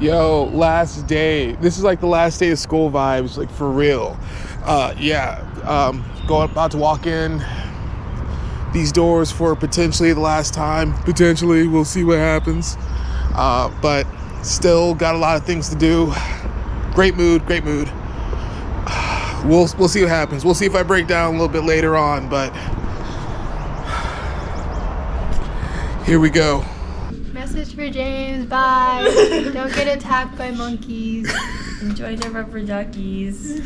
Yo, last day. This is like the last day of school vibes, like for real. About to walk in these doors for potentially the last time. Potentially, we'll see what happens. But still got a lot of things to do. Great mood. We'll see what happens. We'll see if I break down a little bit later on, but here we go. Message for James, bye. Don't get attacked by monkeys. Enjoy the rubber duckies.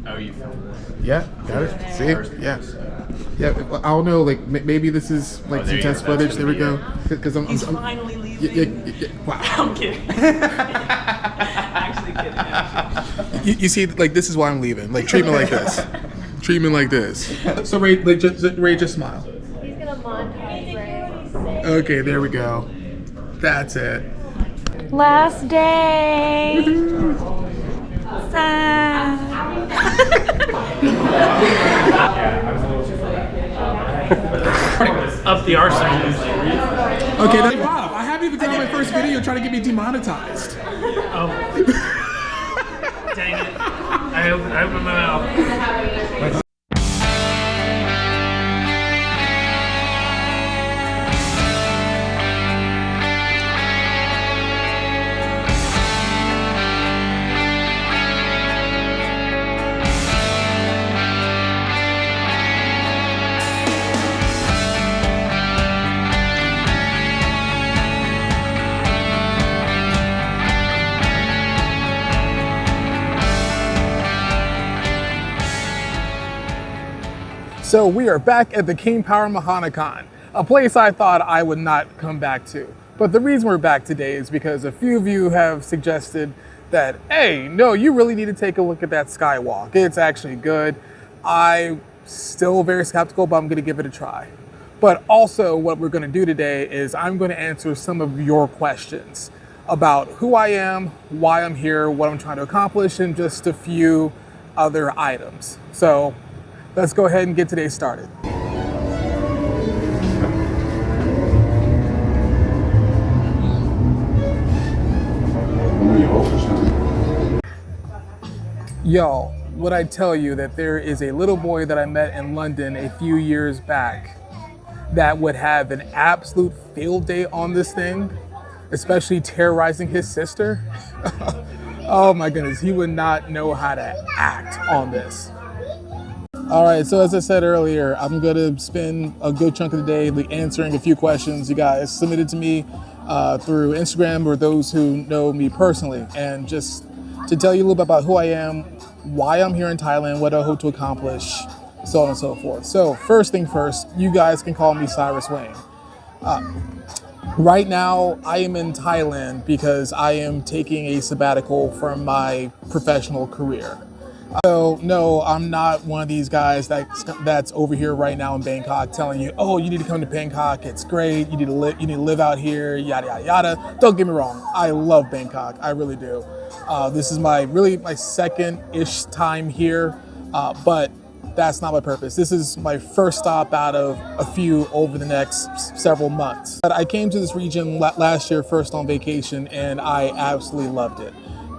Oh, you filmed it? Yeah, got it. See? Yeah. Yeah, I don't know, like, maybe this is like some test footage. There we go. Because He's finally leaving. Wow. I'm kidding. Actually kidding. You see, like, this is why I'm leaving. Like, treatment like this. Treatment like this. So, Ray, just smile. He's gonna montage Ray. Okay, there we go. That's it. Last day. Up the arsenal. Okay, now, Bob, I haven't even done my first video trying to get me demonetized. Oh. Dang it. I opened my mouth. So we are back at the King Power Mahanakan, a place I thought I would not come back to. But the reason we're back today is because a few of you have suggested that, hey, no, you really need to take a look at that SkyWalk. It's actually good. I'm still very skeptical, but I'm gonna give it a try. But also what we're gonna do today is I'm gonna answer some of your questions about who I am, why I'm here, what I'm trying to accomplish, and just a few other items. So let's go ahead and get today started. Yo, would I tell you that there is a little boy that I met in London a few years back that would have an absolute field day on this thing, especially terrorizing his sister? Oh my goodness, he would not know how to act on this. All right, so as I said earlier, I'm gonna spend a good chunk of the day answering a few questions you guys submitted to me through Instagram or those who know me personally. And just to tell you a little bit about who I am, why I'm here in Thailand, what I hope to accomplish, so on and so forth. So first thing first, you guys can call me Cyrus Wayne. Right now, I am in Thailand because I am taking a sabbatical from my professional career. So no, I'm not one of these guys that's over here right now in Bangkok telling you, oh, you need to come to Bangkok. It's great. You need to live out here. Yada yada yada. Don't get me wrong. I love Bangkok. I really do. This is my second-ish time here, but that's not my purpose. This is my first stop out of a few over the next several months. But I came to this region last year first on vacation, and I absolutely loved it.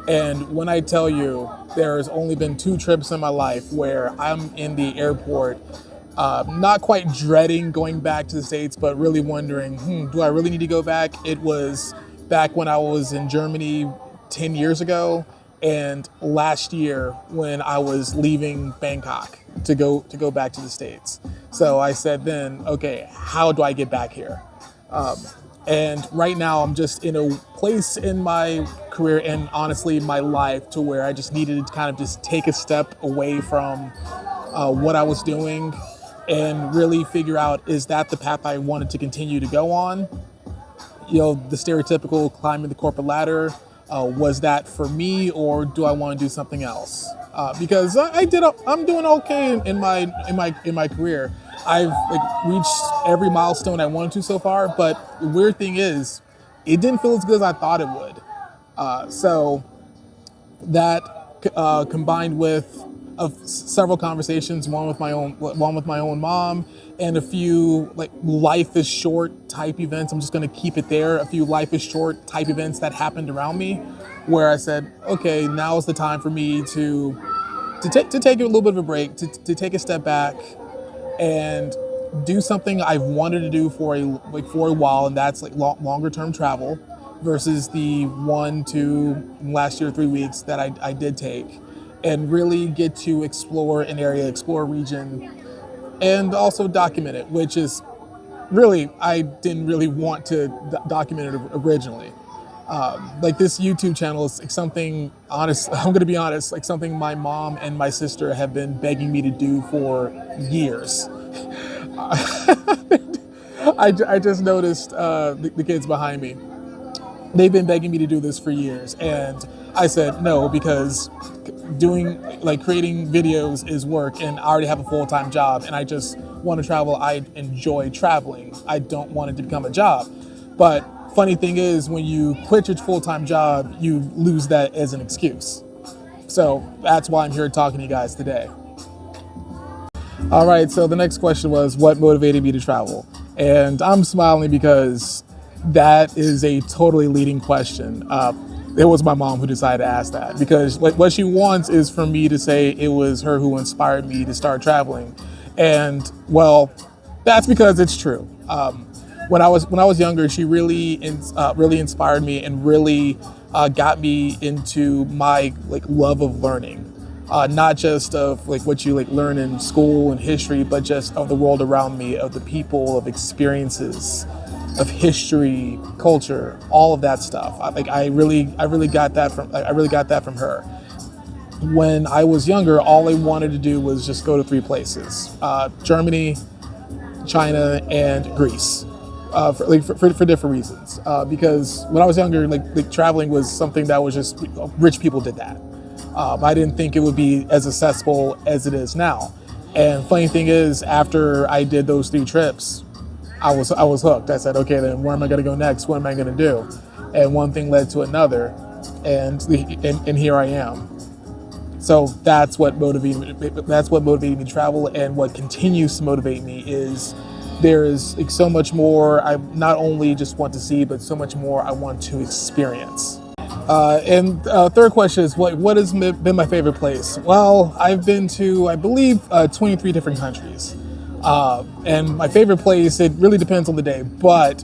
And when I tell you, there's only been 2 trips in my life where I'm in the airport, not quite dreading going back to the States, but really wondering, do I really need to go back? It was back when I was in Germany 10 years ago, and last year when I was leaving Bangkok to go back to the States. So I said then, okay, how do I get back here? And right now I'm just in a place in my career and honestly my life to where I just needed to kind of just take a step away from what I was doing and really figure out, is that the path I wanted to continue to go on? You know, the stereotypical climbing the corporate ladder, was that for me, or do I want to do something else? Because I'm doing okay in my career. I've reached every milestone I wanted to so far, but the weird thing is, it didn't feel as good as I thought it would. So that combined with several conversations, one with my own mom, and a few like life is short type events. I'm just going to keep it there. A few life is short type events that happened around me, where I said, okay, now is the time for me to take a little bit of a break, to take a step back, and do something I've wanted to do for a while, and that's like longer term travel, versus the 1, 2, last year 3 weeks that I did take, and really get to explore an area, explore a region, and also document it, which is really, I didn't really want to document it originally. Like this YouTube channel is like something, honest, I'm gonna be honest, like something my mom and my sister have been begging me to do for years. I just noticed the kids behind me. They've been begging me to do this for years, and I said no, because creating videos is work, and I already have a full-time job, and I just want to travel. I enjoy traveling. I don't want it to become a job. But funny thing is, when you quit your full-time job, you lose that as an excuse. So that's why I'm here talking to you guys today. All right, so the next question was, what motivated me to travel? And I'm smiling because that is a totally leading question. It was my mom who decided to ask that, because what she wants is for me to say it was her who inspired me to start traveling. And well, that's because it's true. When I was younger, she really inspired me and really got me into my love of learning. Not just of what you learn in school and history, but just of the world around me, of the people, of experiences, of history, culture, all of that stuff. I really got that from her. When I was younger, all I wanted to do was just go to 3 places: Germany, China, and Greece. For different reasons. Because when I was younger, traveling was something that was just rich people did that. I didn't think it would be as accessible as it is now. And funny thing is, after I did those 3 trips, I was hooked. I said, okay, then where am I going to go next? What am I going to do? And one thing led to another, and here I am. So that's what motivated me to travel, and what continues to motivate me is there is so much more I not only just want to see, but so much more I want to experience. And third question is, what has been my favorite place? Well, I've been to, I believe, 23 different countries. And my favorite place, it really depends on the day, but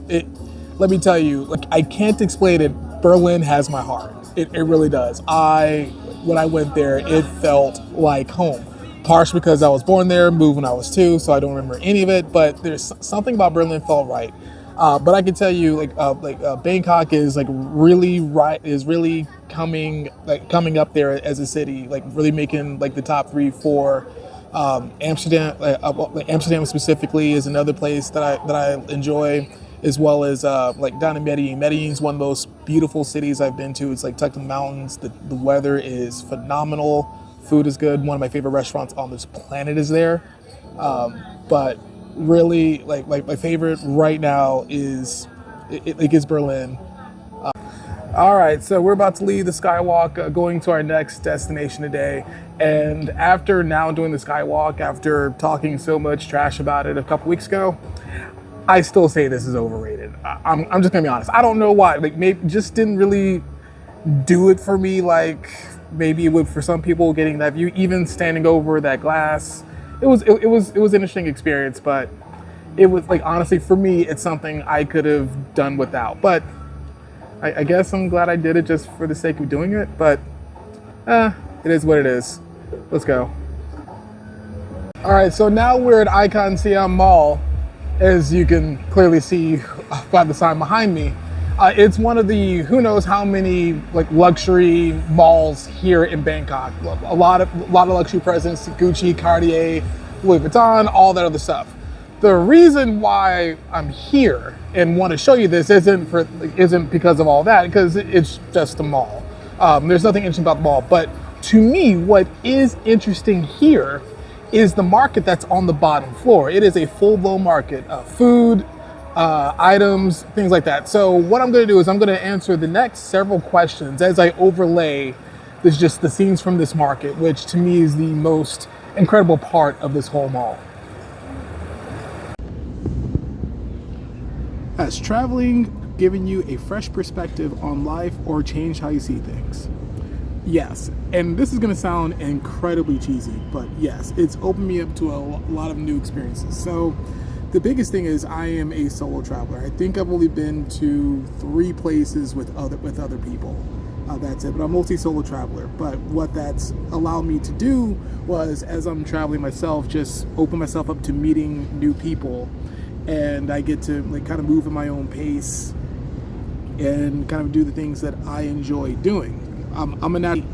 let me tell you, I can't explain it. Berlin has my heart. It really does. When I went there, it felt like home. Partially because I was born there, moved when I was 2, so I don't remember any of it, but there's something about Berlin felt right. But I can tell you, Bangkok is really coming up there as a city, really making the top 3, 4. Amsterdam, Amsterdam specifically is another place that I enjoy, as well as down in Medellin. Medellin's one of the most beautiful cities I've been to. It's tucked in the mountains. The weather is phenomenal. Food is good. One of my favorite restaurants on this planet is there. But really, my favorite right now is Berlin. All right, so we're about to leave the SkyWalk, going to our next destination today. And after now doing the SkyWalk, after talking so much trash about it a couple weeks ago, I still say this is overrated. I'm just gonna be honest. I don't know why. Maybe just didn't really do it for me. Maybe it would for some people, getting that view, even standing over that glass. It was an interesting experience, but it was honestly for me, it's something I could have done without. But I guess I'm glad I did it just for the sake of doing it. But it is what it is. Let's go. All right, so now we're at ICONSIAM Mall, as you can clearly see by the sign behind me. It's one of the who knows how many luxury malls here in Bangkok. A lot of luxury presence: Gucci, Cartier, Louis Vuitton, all that other stuff. The reason why I'm here and want to show you this isn't because of all that, because it's just a mall. There's nothing interesting about the mall, but to me, what is interesting here is the market that's on the bottom floor. It is a full-blown market of food, items, things like that. So what I'm going to do is I'm going to answer the next several questions as I overlay there's just the scenes from this market, which to me is the most incredible part of this whole mall. Has traveling given you a fresh perspective on life or changed how you see things? Yes, and this is going to sound incredibly cheesy, but yes, it's opened me up to a lot of new experiences. So the biggest thing is I am a solo traveler. I think I've only been to 3 places with other people. That's it, but I'm mostly solo traveler. But what that's allowed me to do was, as I'm traveling myself, just open myself up to meeting new people, and I get to like kind of move at my own pace and kind of do the things that I enjoy doing. I'm an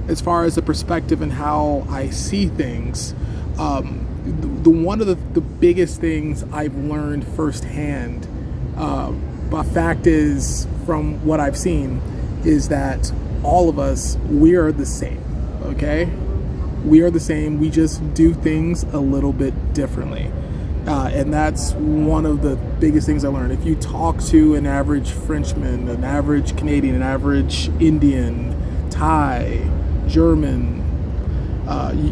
as far as the perspective and how I see things. One of the biggest things I've learned firsthand, but fact is, from what I've seen, is that all of us, we are the same, okay? We are the same, we just do things a little bit differently. And that's one of the biggest things I learned. If you talk to an average Frenchman, an average Canadian, an average Indian, Thai, German,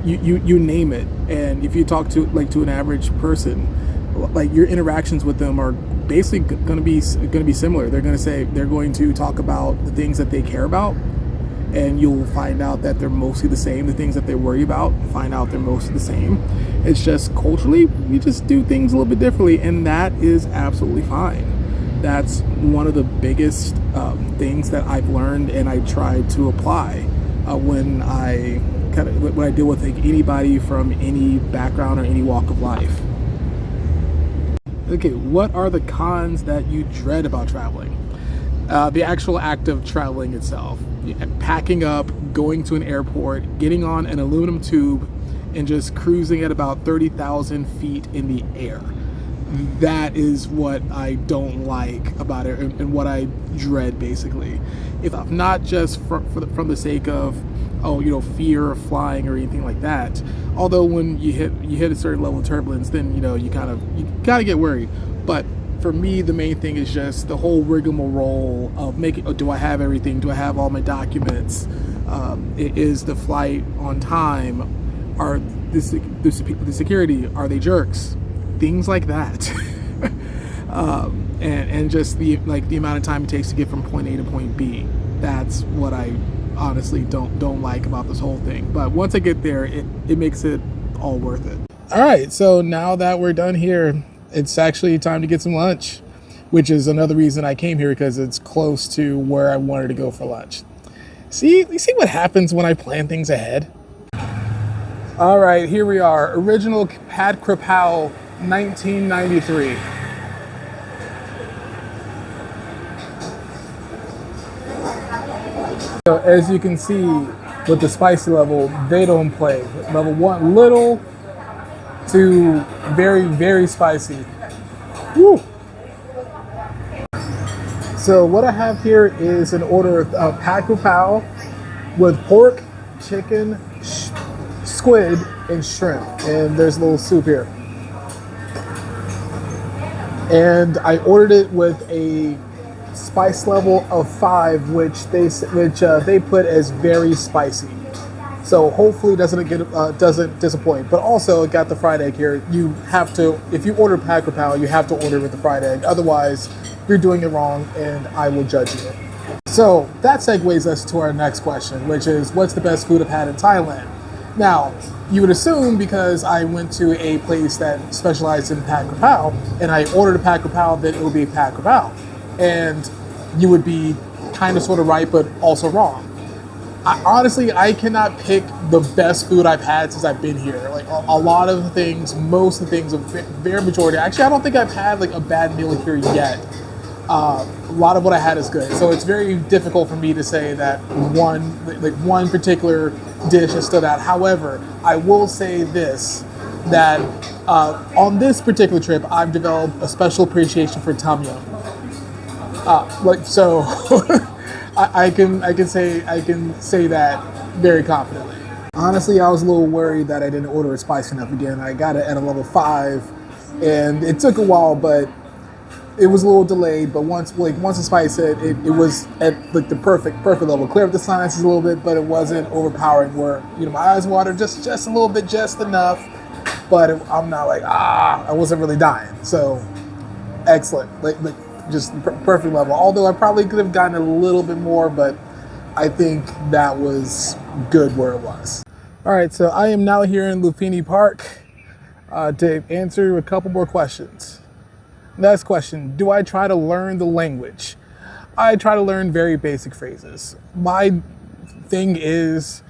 you name it, and if you talk to an average person, like your interactions with them are basically going to be similar. They're going to talk about the things that they care about, and you'll find out that they're mostly the same. The things that they worry about, find out they're mostly the same. It's just culturally, we just do things a little bit differently, and that is absolutely fine. That's one of the biggest things that I've learned, and I try to apply when I deal with like anybody from any background or any walk of life. Okay, what are the cons that you dread about traveling? The actual act of traveling itself. Packing up, going to an airport, getting on an aluminum tube, and just cruising at about 30,000 feet in the air. That is what I don't like about it, and what I dread, basically. If not just from the sake of, fear of flying or anything like that. Although when you hit a certain level of turbulence, then you gotta get worried. But for me, the main thing is just the whole rigmarole of do I have everything? Do I have all my documents? Is the flight on time? Are the security, are they jerks? Things like that. And just the amount of time it takes to get from point A to point B. That's what I honestly don't like about this whole thing. But once I get there, it makes it all worth it. All right, so now that we're done here, it's actually time to get some lunch, which is another reason I came here, because it's close to where I wanted to go for lunch. You see what happens when I plan things ahead? All right, here we are. Original Pad Kra Pao, 1993. So as you can see with the spicy level, they don't play. Level 1, little to very, very spicy. Woo! So what I have here is an order of Pad Kra Pao with pork, chicken, squid, and shrimp. And there's a little soup here. And I ordered it with a spice level of 5, which they put as very spicy. So hopefully it doesn't disappoint. But also it got the fried egg here. You have to, if you order Pad Kra Pao, you have to order with the fried egg. Otherwise, you're doing it wrong, and I will judge you. So that segues us to our next question, which is, what's the best food I've had in Thailand? Now, you would assume, because I went to a place that specialized in Pad Kra Pao, and I ordered a Pad Kra Pao, that it would be a Pad Kra Pao. And you would be kind of sort of right, but also wrong. Honestly, I cannot pick the best food I've had since I've been here. Like a lot of the things, most of the things, a very majority. Actually, I don't think I've had like a bad meal here yet. A lot of what I had is good. So it's very difficult for me to say that one particular dish has stood out. However, I will say this, that on this particular trip, I've developed a special appreciation for tom yum. I can say that very confidently. Honestly, I was a little worried that I didn't order it spicy enough again. I got it at a level 5, and it took a while, but it was a little delayed, but once the spice hit, it was at like the perfect level. Clear up the sinuses a little bit, but it wasn't overpowering where, you know, my eyes watered just a little bit, just enough. But I'm not like, I wasn't really dying. So excellent, like just perfect level. Although I probably could have gotten a little bit more, but I think that was good where it was. All right, so I am now here in Lufini Park to answer a couple more questions. Next question, do I try to learn the language? I try to learn very basic phrases. My thing is,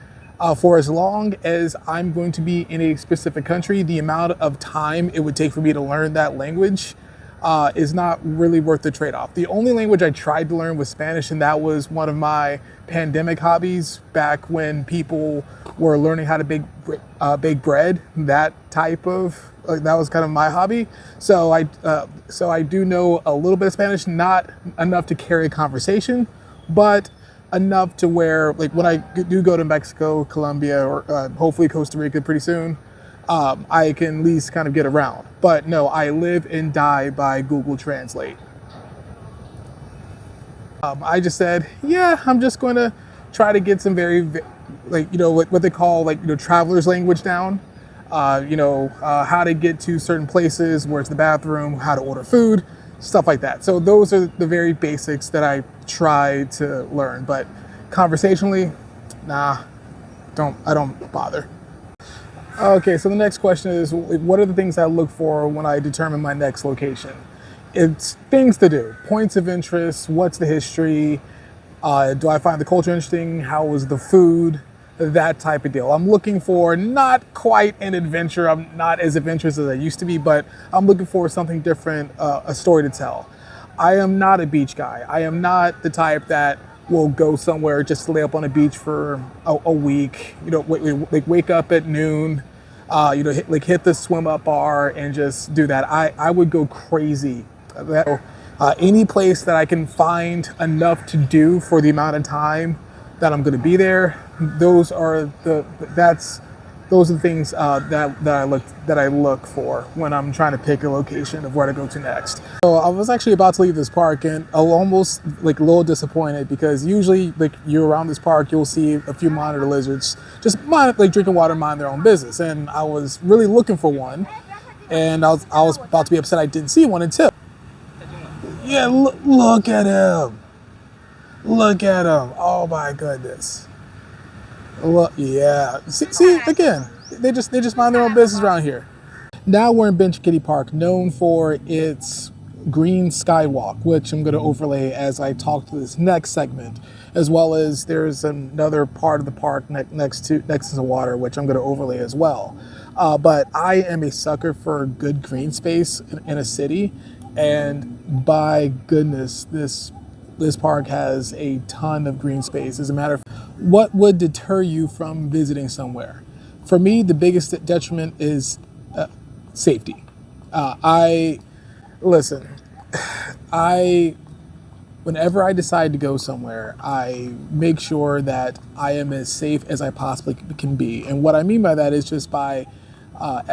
for as long as I'm going to be in a specific country, the amount of time it would take for me to learn that language is not really worth the trade-off. The only language I tried to learn was Spanish, and that was one of my pandemic hobbies back when people were learning how to bake bread. That type of that was kind of my hobby. So I do know a little bit of Spanish, not enough to carry a conversation, but enough to where, like, when I do go to Mexico, Colombia, or hopefully Costa Rica pretty soon, I can at least kind of get around. But no, I live and die by Google Translate. I just said, yeah, I'm just going to try to get some very, like, you know, what they call, like, you know, traveler's language down. How to get to certain places, where's the bathroom, how to order food, stuff like that. So those are the very basics that I try to learn. But conversationally, nah, I don't bother. Okay, so the next question is, what are the things I look for when I determine my next location? It's things to do, points of interest, what's the history, do I find the culture interesting, how was the food, that type of deal. I'm looking for not quite an adventure, I'm not as adventurous as I used to be, but I'm looking for something different, a story to tell. I am not a beach guy. I am not the type that will go somewhere just to lay up on a beach for a week, you know, wake up at noon, hit the swim up bar and just do that. I would go crazy. Any place that I can find enough to do for the amount of time that I'm going to be there, those are the things that I look for when I'm trying to pick a location of where to go to next. So I was actually about to leave this park, and I'm almost like a little disappointed because usually, like, you're around this park, you'll see a few monitor lizards just drinking water, mind their own business, and I was really looking for one, and I was about to be upset I didn't see one until. Yeah, look at him. Look at him. Oh my goodness. Look, yeah. See again, they just mind their own business around here. Now we're in Benchakitti Park, known for its green SkyWalk, which I'm going to overlay as I talk to this next segment, as well as there's another part of the park next to the water, which I'm going to overlay as well. But I am a sucker for good green space in a city, and by goodness, this park has a ton of green space. As a matter of fact, what would deter you from visiting somewhere? For me, the biggest detriment is safety. Whenever I decide to go somewhere, I make sure that I am as safe as I possibly can be. And what I mean by that is just by,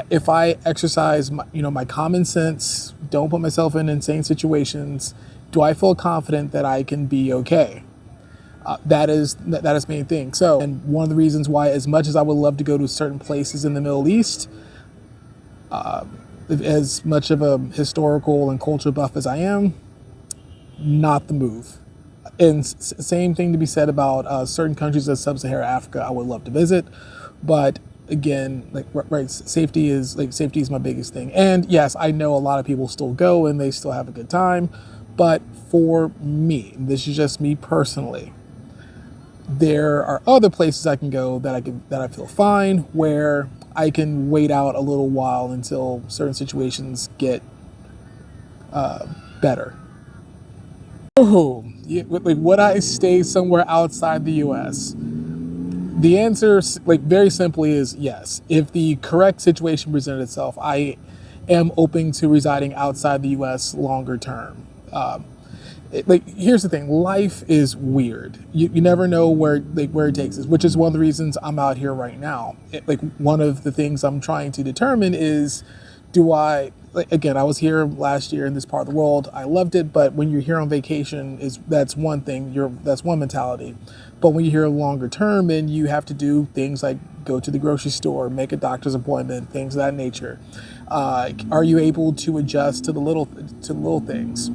if I exercise my common sense, don't put myself in insane situations, do I feel confident that I can be okay? That is the main thing. So, and one of the reasons why, as much as I would love to go to certain places in the Middle East, as much of a historical and culture buff as I am, not the move. And same thing to be said about certain countries of Sub-Saharan Africa I would love to visit, but again, safety is my biggest thing. And yes, I know a lot of people still go and they still have a good time, but for me, this is just me personally, there are other places I can go that I feel fine, where I can wait out a little while until certain situations get better. Oh, would I stay somewhere outside the U.S.? The answer, very simply, is yes. If the correct situation presented itself, I am open to residing outside the U.S. longer term. Here's the thing: life is weird. You never know where it takes us, which is one of the reasons I'm out here right now. One of the things I'm trying to determine is, do I, like, again, I was here last year in this part of the world. I loved it, but when you're here on vacation, that's one thing. That's one mentality. But when you're here longer term, and you have to do things like go to the grocery store, make a doctor's appointment, things of that nature, are you able to adjust to the little things?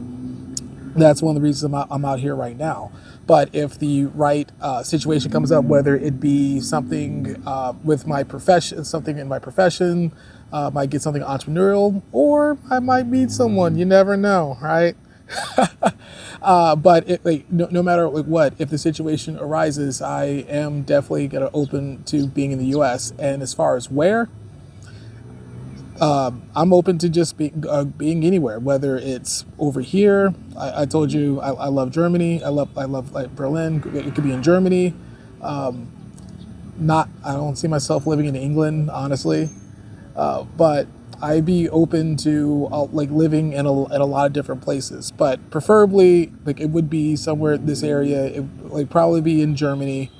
That's one of the reasons I'm out here right now. But if the right situation comes up, whether it be something with my profession, something in my profession, might get something entrepreneurial, or I might meet someone. You never know, right? But no matter what, if the situation arises, I am definitely gonna open to being in the U.S. And as far as where, I'm open to just being anywhere, whether it's over here. I told you I love Germany. I love like Berlin. It could be in Germany. I don't see myself living in England, honestly. But I'd be open to like living in a lot of different places. But preferably, like, it would be somewhere in this area. It would, like, probably be in Germany.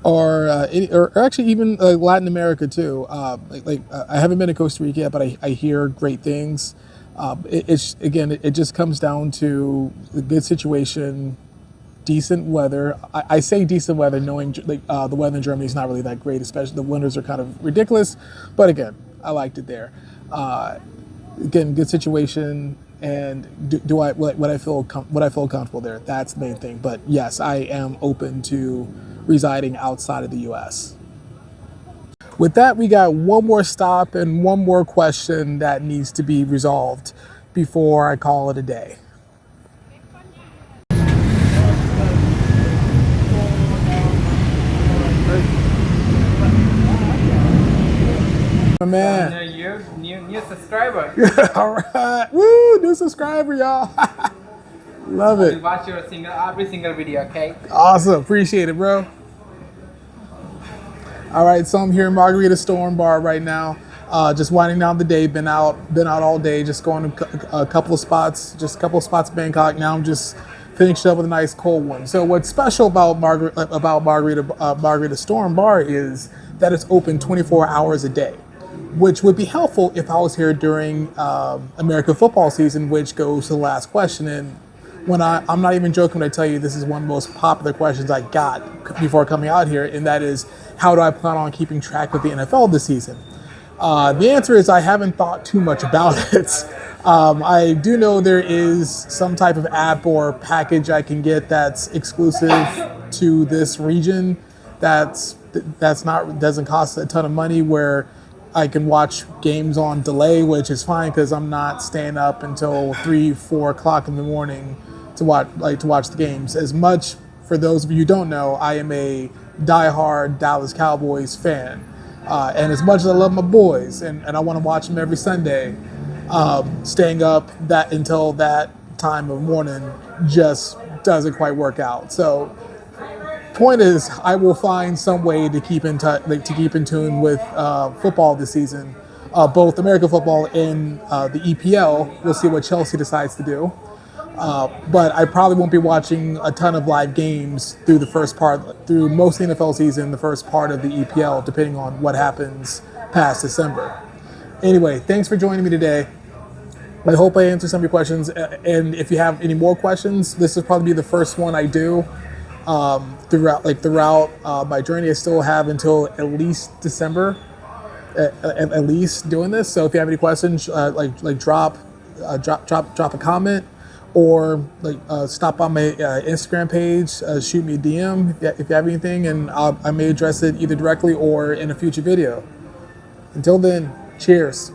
Or actually even Latin America too. I haven't been to Costa Rica yet, but I hear great things. It just comes down to a good situation, decent weather. I say decent weather, knowing the weather in Germany is not really that great, especially the winters are kind of ridiculous. But again, I liked it there. Again, good situation. And would I feel comfortable there? That's the main thing. But yes, I am open to residing outside of the U.S. With that, we got one more stop and one more question that needs to be resolved before I call it a day. My man. New subscriber. All right. Woo, new subscriber, y'all. Love it. We watch your every single video, okay? Awesome. Appreciate it, bro. All right, so I'm here in Margarita Storm bar right now. Just winding down the day. Been out all day, just going to a couple of spots in Bangkok. Now I'm just finished up with a nice cold one. So what's special about Margarita Storm bar is that it's open 24 hours a day, which would be helpful if I was here during American football season, which goes to the last question. And I'm not even joking when I tell you this is one of the most popular questions I got before coming out here, and that is, how do I plan on keeping track of the NFL this season? The answer is I haven't thought too much about it. I do know there is some type of app or package I can get that's exclusive to this region. Doesn't cost a ton of money, where I can watch games on delay, which is fine because I'm not staying up until 3-4 o'clock in the morning to watch the games. As much, for those of you who don't know, I am a diehard Dallas Cowboys fan, and as much as I love my boys and I want to watch them every Sunday, staying up until that time of morning just doesn't quite work out. So point is, I will find some way to keep in tune with football this season, both American football and the EPL. We'll see what Chelsea decides to do. But I probably won't be watching a ton of live games through most of the NFL season, the first part of the EPL, depending on what happens past December. Anyway, thanks for joining me today. I hope I answered some of your questions. And if you have any more questions, this will probably be the first one I do. Throughout my journey, I still have until at least December, at least doing this. So if you have any questions, drop a comment, or stop by my Instagram page, shoot me a DM if you have anything, and I may address it either directly or in a future video. Until then, cheers.